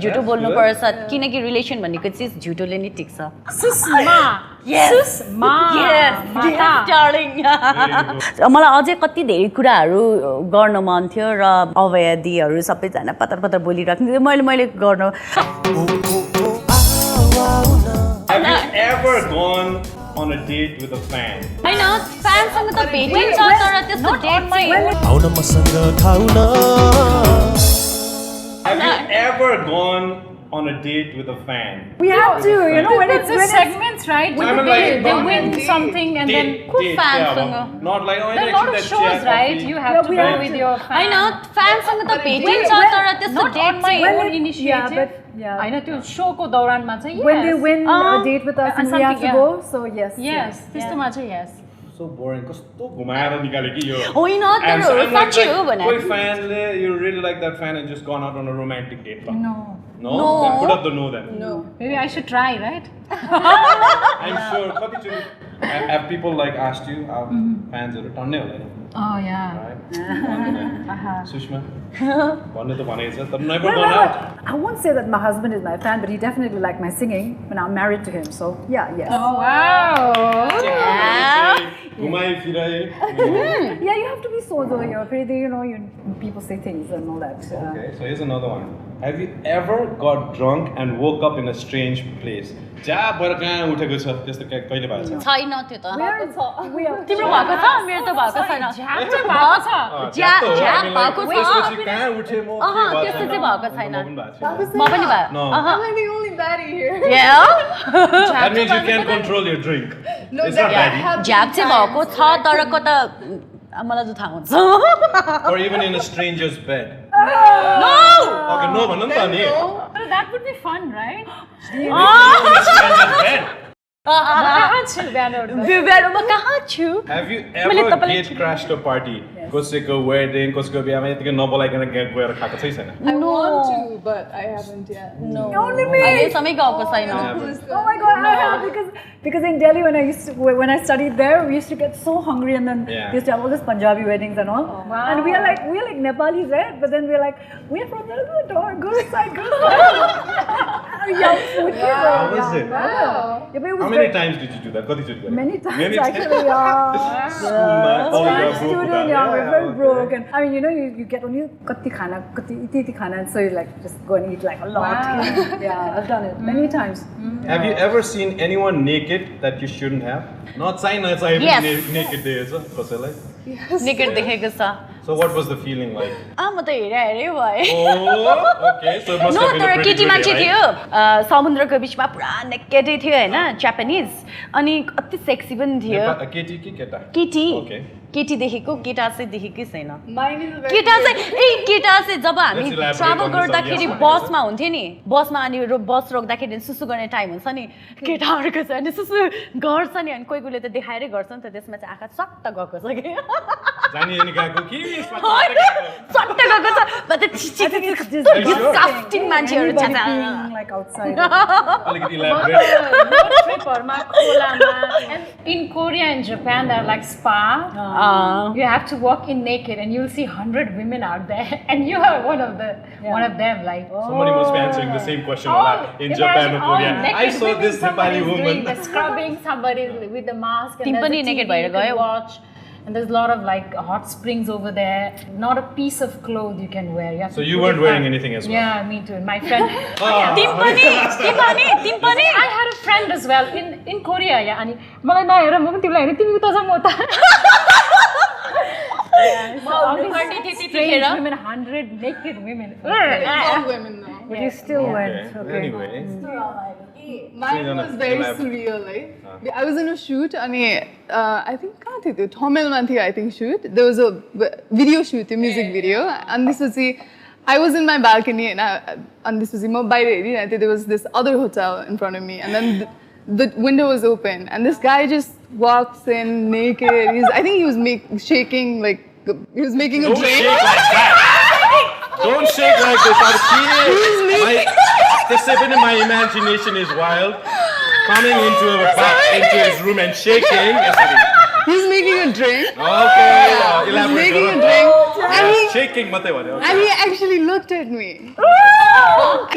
झुटो बोल्नु पर्छ किनकि रिलेसन भनेको चाहिँ झुटोले नै टिक्छ Sushma. Yes. Sushma. Yes, darling. मलाई अझै कति धेरै कुराहरू गर्न मन थियो र अभया दिहरू सबैजना पतर बोलिराख्नु मैले गर्न have you ever gone on a date with a fan हैन फ्यानसँग त भेटिन्छ तर त्यस्तो डेट चाहिँ आउन मसँग खाउन have you ever gone on a date with a fan We have to, you know, when It's a segments, right? I mean, like, They win something and then fan yeah, सँग not like there are a lot of shows, right? You have to go with your Hahn fan. फ्यानसँग त भेटिन्छ तर त्यस्तो Not date on my चाहिँ own initiative. yeah. होइन त्यो शोको दौरानमा चाहिँ When they yes. win a date with us and we have to something, go, so yes. Yes, त्यस्तोमा चाहिँ yes. so boring कस्तो घुमाएर निकाले कि यो होइन तर And so I'm like, साँच्चै हो भने कोही fanले you really like that fan and just gone out on a romantic date No. no then put up the no then Maybe I should try, right? I'm sure कतिचोटि have people like asked you fansहरू टन्नै होला नि Oh yeah. right Sushma भन्ने त भनेको छ तर never Well, gone out I won't say that my husband is my fan, but he definitely liked my singing when I'm married to him. So yeah, yes. Oh wow. घुमाइ फिराइ Yeah, you have to be so though. You're pretty, you know, people say things and all that. Okay, so here's another one. Have you ever got drunk and woke up in a strange place? जहाँ भएर कहाँ उठेको छ त्यस्तो कहिले भएको छ छैन त्यो त We are. तिम्रो भएको छ मेरो त भएको छैन झ्याप चाहिँ भएको छ. झ्याप भएको छ त्यसपछि कहाँ उठे म त्यस्तो चाहिँ भएको छैन म म पनि भयो No. I'm like the only baddie here. Yeah. That means you can't control your drink. No, It's that not baddie. happened झ्याप चाहिँ times. भएको छ तर कता मलाई त थाहा हुन्छ Or even in a stranger's bed. No! Okay, no भन्नु नि त नि But that would be fun, right? In a stranger's bed. कहाँ छु बिहानहरू त? बिहारमा कहाँ छु Have you ever gate crashed a party? कसैको wedding, कसैको बिहामा यतिकै नबोलाइकन गेट गएर खाएको छैन I want to, but I haven't yet. No. Only me. अहिलेसम्मै गएको छैन Oh my God, I have because in Delhi when I studied there, we used to get so hungry and then Yeah. we used to have all these Punjabi weddings and all. Wow. And we are like Nepalis, right? But then we're like, we're from the door, go inside, go inside. Young food. How was it? Yeah, but it was How many times did you do that? कति चोटि Many times actually, yeah. Schoolमा As a student, yeah, we're very broke. And I mean, you know, you get only kati khana, iti khana, and so you like just go and eat like a lot. Wow. Yeah, I've done it many times. Have you ever seen anyone naked that you shouldn't have? Not sign as I Yes. naked days, कसैलाई. निकट देखेको छ So So what was the feeling like? म त हेरे भए Oh, okay. So it must no have been a तर pretty केटी good मान्छे day, थियो right? समुद्रको बिचमा पुरा नेकेटै थियो होइन जापानिज अनि कति सेक्सी पनि थियो केटी कि केटा? केटी Okay. केटी देखेको केटा चाहिँ देखेकै छैन Mine is a very केटा चाहिँ केटा चाहिँ जब हामी Let's elaborate travel on this, गर्दाखेरि yes, बसमा हुन्थ्यो नि बसमा अनि बस रोक्दाखेरि सुसु गर्ने टाइम हुन्छ नि केटाहरूको चाहिँ अनि सुसु गर्छ नि अनि कोही कोहीले त देखाएरै गर्छ नि त त्यसमा चाहिँ आँखा चट्ट गएको छ कि जानी अनि गएको कि चट्ट गएको छ म त डिस्कास्टिङ मान्छेहरू छ Being like outside. अलिकति elaborate. road tripहरूमा खोलामा and in Korea and Japan there are like spa. You have to walk in naked and you'll see 100 women out there and you are one of them like Somebody must be answering the same question in imagine Japan or all Korea. naked I saw women, this somebody Nepali is doing woman. the scrubbing, somebody is with the mask and तिमी there's पनि a naked TV भएर you can गयौ? watch and there's a lot of like hot springs over there. Not a piece of clothes you can wear. You have So to you put weren't it wearing on. anything as well? Yeah, me too. My friend. तिमी पनि I had a friend as well in Korea. Yeah, अनि मलाई नहेर म पनि तिमीलाई हेरेँ तिमी उता जा म उता. Strange women, 100 naked women. all women now. But you still went. Okay. Anyway. Mine was very surreal. Like, I was in a shoot, and I think Tamil Manthi, I think shoot. There was a video shoot, a music video, and this was I was in my balcony, and this was and there was this other hotel in front of me, and then the window was open, and this guy just walks in naked. I think he was shaking like he was making a Don't drink. shake like that. Don't shake like this. My imagination is wild. Coming into his room and shaking. He's making a drink. Okay, He's elaborate. making a drink, and he Shaking, okay. And he actually looked at me.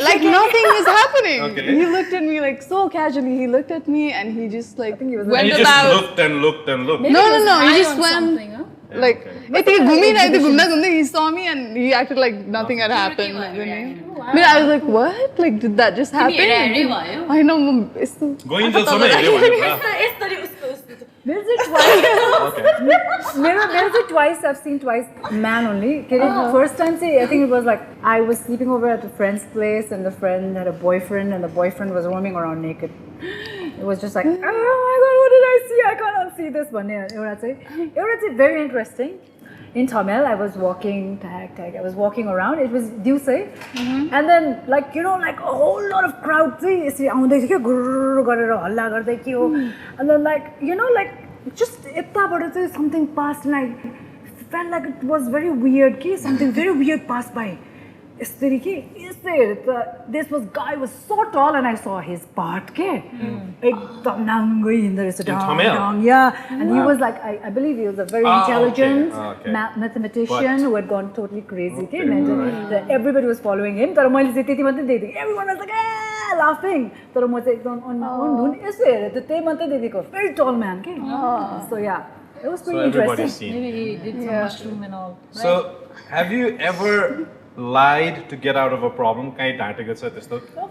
Like nothing was happening. Okay. He looked at me like so casually. He looked at me and he just like And went he just about. looked and looked and looked. No. He just on went something, huh? like he saw me and he acted like nothing had happened. I mean, I was like, what? Like, did that just happen? I know. Going to some There's it twice. There's it twice. I've seen twice. Man only. First time, I think it was like I was sleeping over at a friend's place, and the friend had a boyfriend, and the boyfriend was roaming around naked. It was just like, oh my god, what did I see? I cannot see this one. It was very interesting. In Tamil, I was walking, I was walking around. It was Duse, and then like like a whole lot of crowd. And then like just something passed, and I felt like it was very weird. Something very weird passed by. This guy was so tall, and I saw his part. Ekdam nangai hinda rahecha, dang. Yeah, and he was like, I believe he was a very intelligent mathematician who had gone totally crazy. And everybody was following him. Everyone was like, laughing. Very tall man. So yeah, it was pretty interesting. Maybe he did some mushroom and all. So, have you ever lied to get out of a problem? Of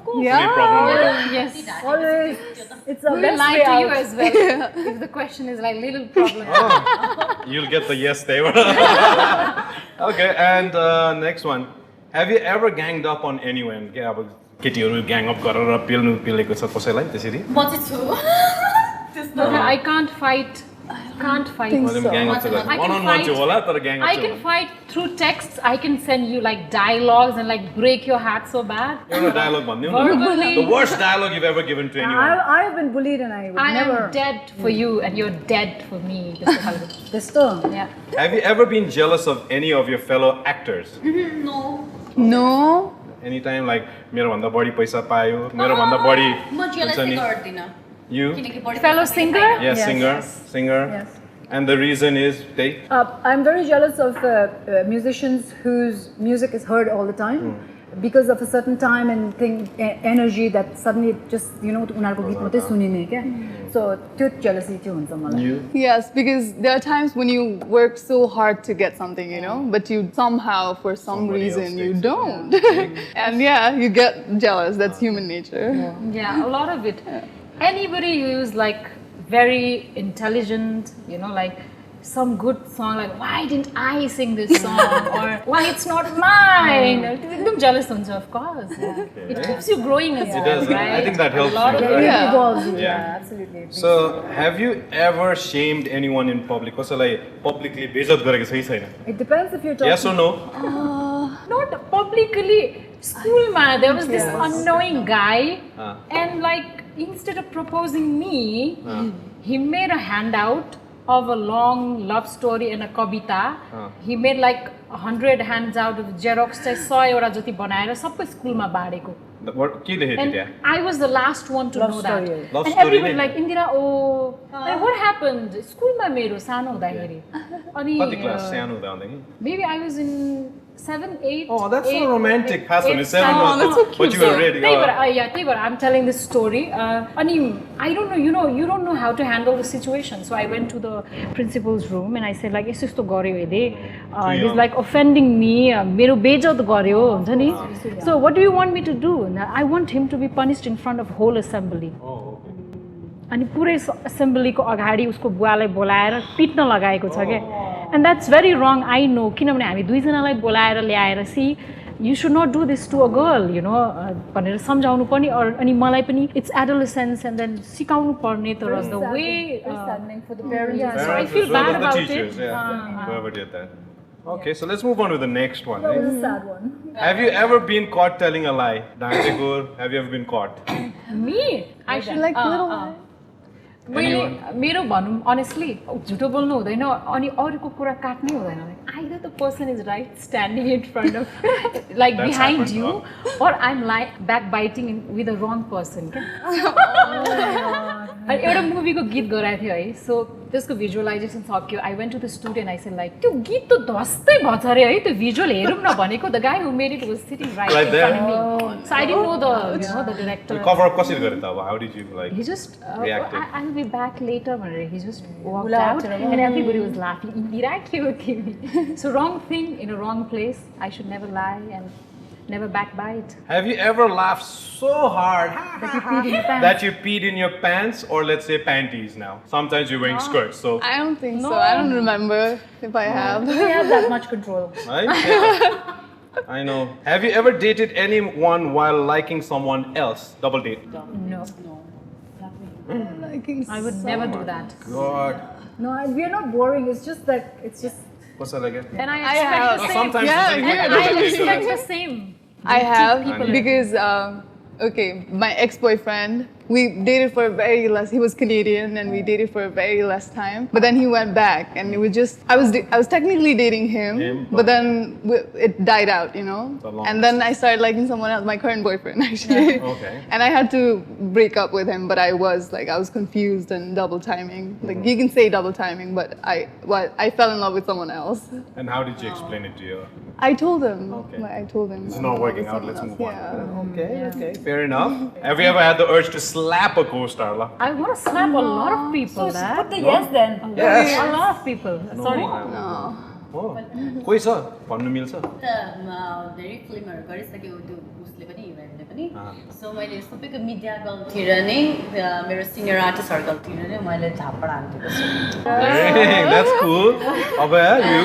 course. Yeah. Yes. Always. It's a We'll best lie way to you out. as well. If the question is like little problem. You'll get the yes there. Okay, and next one. Have you ever ganged up on anyone? केटीहरु gang up गरेर पेल्नु पेलेको छ कसैलाई त्यसरी? म चाहिँ छु I can't fight. Gang up one-on-one चाहिँ होला तर gang up I can fight through texts. I can send you like dialogues and like break your heart so bad. एउटा dialogue भन्दियौ न. Verbally. The worst dialogue you've ever given to anyone. I have been bullied, and I would I never. am dead for you and you're dead for me. This term. Yeah. Have you ever been jealous of any of your fellow actors? No. Anytime like मेरो भन्दा बढी पैसा पायो, मेरो भन्दा बढी म jealous गर्दिन You? Fellow singer? Yes, singer. Yes. And the reason is they? I'm very jealous of musicians whose music is heard all the time because of a certain time and energy that suddenly just उनीहरुको गीत मात्रै सुनिने क्या. So त्यो jealousy चाहिँ हुन्छ मलाई. You? Yes, because there are times when you work so hard to get something, but you somehow, for some Somebody reason, else you takes it, don't. And yeah, you get jealous. That's human nature. Yeah, a lot of it. Anybody who's like very intelligent, like some good song, like why didn't I sing this song, or why it's not mine. I'm jealous, of course. It keeps you growing as well, does. right? I think that helps A lot you, of right? it evolves you. Yeah. Absolutely. So, have you ever shamed anyone in public? कसैलाई publicly बेइज्जत गरेको छ कि छैन? It depends if you're talking. Yes or no? Not publicly. School man, there was this annoying guy, and like instead of proposing me, he made a handout of a long love story and a kavita. He made like 100 hands out of Xerox, 100 एउटा जति बनाएर सबै स्कुलमा बाडेको. के लेखेको And त्यहाँ? I was the last one to know that. Love And story everybody नै? like Indira, oh, like, what happened? Schoolमा मेरो सानो हुँदाखेरि. अनि कति क्लास सानो हुँदा हुँदाखेरि? maybe I was in 7, 8. Oh, that's so 8, romantic. Fast one, 7 Oh, months. that's so cute. But you were ready. Yeah, I'm telling this story. Ani, I don't know, you don't know how to handle the situation. So I went to the principal's room and I said like, यस्तो गर्यो यसले. He's like offending me. मेरो बेइज्जत गर्यो हुन्छ नि. So what do you want me to do? I want him to be punished in front of whole assembly. Oh, okay. अनि पुरै असेम्ब्लीको अगाडि उसको बुवालाई बोलाएर पिट्न लगाएको छ के. And that's very wrong, I know. किनभने हामी दुईजनालाई बोलाएर ल्याएर सी you should not do this to a girl, you know, भनेर सम्झाउनु पर्ने. अनि मलाई पनि it's adolescence and then सिकाउनु पर्ने तर the way saddening for the parents. yeah, so I Parents feel as well bad as the about teachers, it. yeah. Whoever did that. Okay, so let's move on to the next one. That was a sad one. Have you ever been caught telling a lie? Dantegur, have you ever been caught? Me? I should Like little मैले मेरो भनौँ honestly झुटो बोल्नु हुँदैन अनि अरूको कुरा काट्नै हुँदैन. Like either the person is right standing in front of like That's behind happened, you or I'm like backbiting with the wrong person. अनि एउटा मुभीको गीत गराएको थियो है. सो त्यसको भिजुअलाइजेसन सक्यो. I went to the studio and I said like त्यो गीत त धस्तै भन्छ अरे है, त्यो भिजुअल हेरौँ न भनेको. The guy who made it was sitting right in front of me. So I didn't know the director. Cover up कसरी गरे त अब? How did you like? He just reacted? I'll be back later भनेर he just walked out and everybody was laughing. Indira के हो तिमी? So wrong thing in a wrong place. I should never lie and never backbite. Have you ever laughed so hard that you peed in your pants, or let's say panties now? Sometimes you're wearing skirts, so I don't think so. I don't remember if I have. We have that much control. right? Yeah. I know. Have you ever dated anyone while liking someone else? Double date. No. Liking I would never do that. God. No, we are not boring. It's just that it's just. What's that again? And I I expect have. the same. Sometimes Yeah, it's like, And I double date, expect so the same. I have people- because okay, my ex-boyfriend, we dated for a very less. He was Canadian, and we dated for a very less time. But then he went back, and it was just I was technically dating him, but then it died out, you know. And then I started liking someone else, my current boyfriend actually. Okay. And I had to break up with him, but I was confused and double timing. Like you can say double timing, but I fell in love with someone else. And how did you explain it to your? I told him. Okay. I told him. It's not working out. Let's move on. Yeah. Okay. Fair enough. Have you ever had the urge to slap a co-star? La? I want to slap a lot of people. Put the yes then. Yes. A lot of people. Sorry. No. Oh. कोही छ भन्नु मिल्छ? धेरै फिल्महरू गरिसक्यो त्यो उसले पनि हिरोइनले पनि. सो मैले सबैको मिडिया गर्लतिर नै मेरो सिनियर आर्टिस्टहरूतिर नै मैले झापड हान्दिएको छु. Hey, that's cool. Abhaya, you?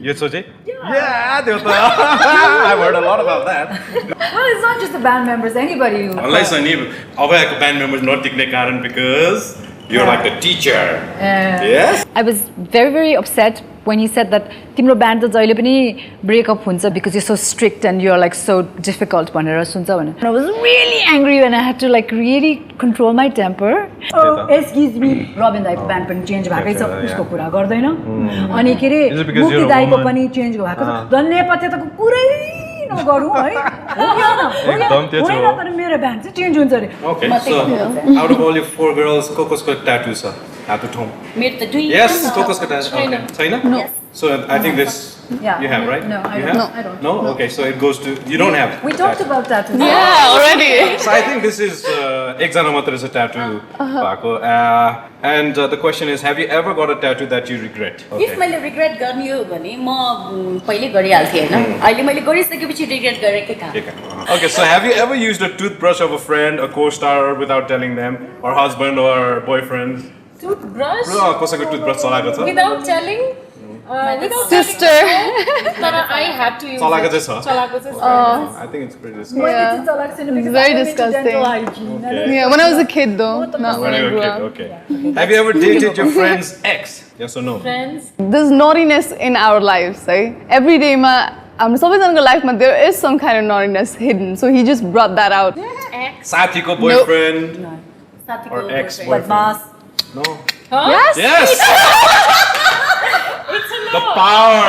You soche? Yeah, त्यो त. I've heard a lot about that. Well, it's not just the band members. Anybody who. Unless I need Abhayaको band members not टिक्ने कारण because you're like the teacher. Yes? I was very, very upset when he said that तिम्रो band त जहिले पनि break up हुन्छ because you're so strict and you're like so difficult भनेर सुन्छ भने. I was really angry when I had to like really control my temper. Oh, excuse me. Robin दाइको band पनि change भएकै छ, उसको कुरा गर्दैन. अनि के रे मुक्ति दाइको पनि change भएको छ. धन्य पत्यताको पुरै नगरौँ है. एकदम त्यो छ. होइन तर मेरो band चाहिँ change हुन्छ अरे. Okay, so out of all your 4 girls, कसको tattoo छ? Tattoo ठाउँ. मेरो त दुई. Yes, कसको tattoo? Okay. छैन? No. So I think this Yeah. you have, right? No, you I have? don't. I don't. No? Okay, so it goes to you don't have. We talked about that. Yeah, already. So I think this is एकजना मात्र छ tattoo भएको. And the question is, have you ever got a tattoo that you regret? If मैले regret गर्ने हो भने म पहिले गरिहाल्थेँ होइन. अहिले मैले गरिसकेपछि रिग्रेट गरेँ के काम. Okay, so have you ever used a toothbrush of a friend, a co-star, without telling them, or husband or boyfriend? Toothbrush? कसैको टुथब्रस चलाएको छ Without telling? Without Sister. But I had to use चलाएको it. चाहिँ छ चलाएको चाहिँ छ. I think it's pretty disgusting. Yeah. It's very disgusting. Okay. Yeah, when I was a kid though, not When when I you grew were a up. kid, okay. Have you ever dated your friend's ex? Yes or no? Friends. There's naughtiness in our lives, right? Every day, सबैजनाको लाइफमा there is some kind of naughtiness hidden, so he just brought that out. साथीको boyfriend or ex-boyfriend? Bas. No. Yes. Yes. It's a The no. power.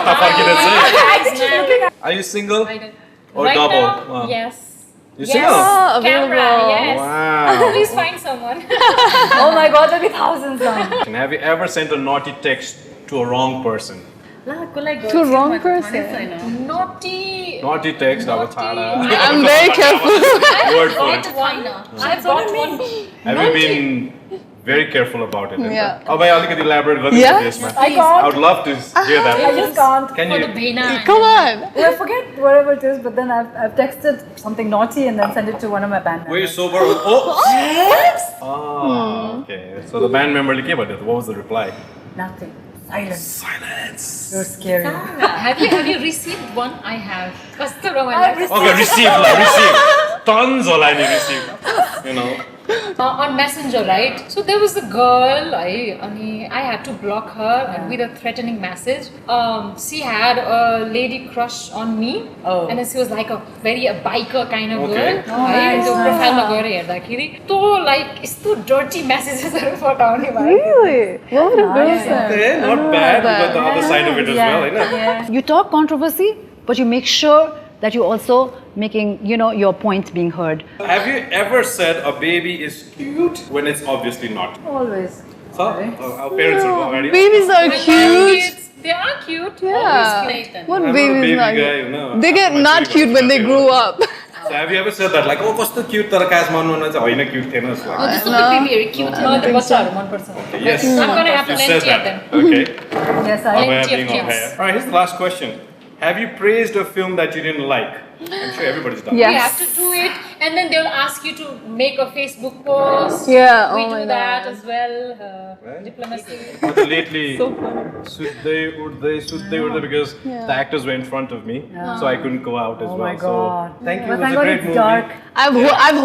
त फर्किँदैछ है. Are you single or Right double? now, yes. You single? Oh, Camera, available. yes. Wow. Please find someone. Oh my god, there'll be thousands of them. And have you ever sent a naughty text to a wrong person? To a wrong person. Naughty. Naughty text, अब छाडा. I'm very careful. Word for it. I've got one. Have you been very careful about it? Yeah. अब अलिकति elaborate गरिदिनु Yeah. त्यसमा. I can't. I would love to hear that. I just can't. Can For you? the Bena. Come on. I forget whatever it is, but then I've texted something naughty and then sent it to one of my band Were you members. sober? Oh. Oh. Okay. So the band member के भन्यो? What was the reply? Nothing. Silence. Silence. You're scary. Have you received one? I have. कस्तो romantic. Okay, receive. Tons होला नि receive. You know. On Messenger, right? So there was a girl, I had to block her and with a threatening message. She had a lady crush on me, and then she was like a biker kind of Okay. girl. Right? So profile ma gare herदाखेरि to like यस्तो dirty messages पठाउने भयो. Really? What a person. Okay, not bad. You got the other side of it as well, you know. You talk controversy, but you make sure that you're also making, your point being heard. Have you ever said a baby is cute when it's obviously not? Always. So, our parents are already. Babies are cute. They are cute. Yeah. Always cute. What I'm not a babies baby not guy, cute? you know. They get not cute when they grow up. So have you ever said that like, oh, कस्तो cute तर काजमा अनुहारमा चाहिँ होइन cute थिएन जस्तो लाग्छ? This will be very cute. The बच्चाहरू मन पर्छ. Yes. I'm gonna have You plenty said of that. them. Okay. Yes, I. Abhaya Plenty of being kids. Abhaya. Alright, here's the last question. Have you praised a film that you didn't like? I'm sure everybody's done. Yes. You have to do it, and then they'll ask you to make a Facebook post. Yeah, we oh do my that God. as well. Right? Diplomacy. But lately, सुत्दै उठ्दै because the actors were in front of me, so I couldn't go out as Oh well. my god. So thank you. But It was thank a god great it's movie. dark. I've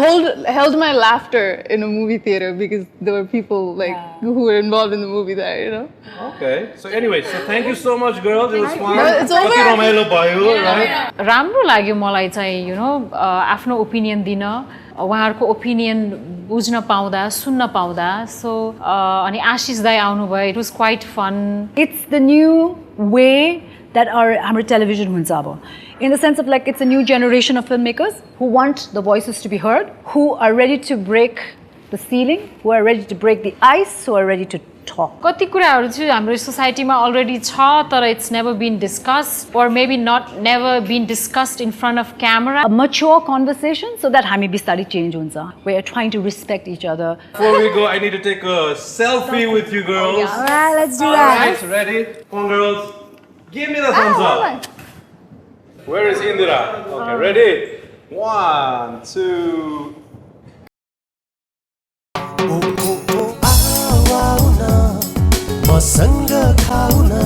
held my laughter in a movie theater because there were people like who were involved in the movie there, Okay. So anyway, so thank you so much, girls. It was fun. It's over. कति रमाइलो भयो, right? राम्रो लाग्यो मलाई चाहिँ आफ्नो opinion दिन उहाँहरूको ओपिनियन बुझ्न पाउँदा सुन्न पाउँदा सो अनि आशिष दाइ आउनुभयो it was quite fun It's the new way that our television huncha abo. In the sense of like it's a new generation of filmmakers who want the voices to be heard, who are ready to break the ceiling, who are ready to break the ice, who are ready to talk. कति कुराहरू चाहिँ हाम्रो सोसाइटीमा already छ तर it's never been discussed or maybe not never been discussed in front of camera. A mature conversation so that हामी बिस्तारै change huncha. We are trying to respect each other. Before we go, I need to take a selfie with you girls. Alright, let's do Alright, ready? Come on, girls. Give me the thumbs up. Where is Indira? Okay, ready? 1, 2. आऊ न मसँग खाऊ न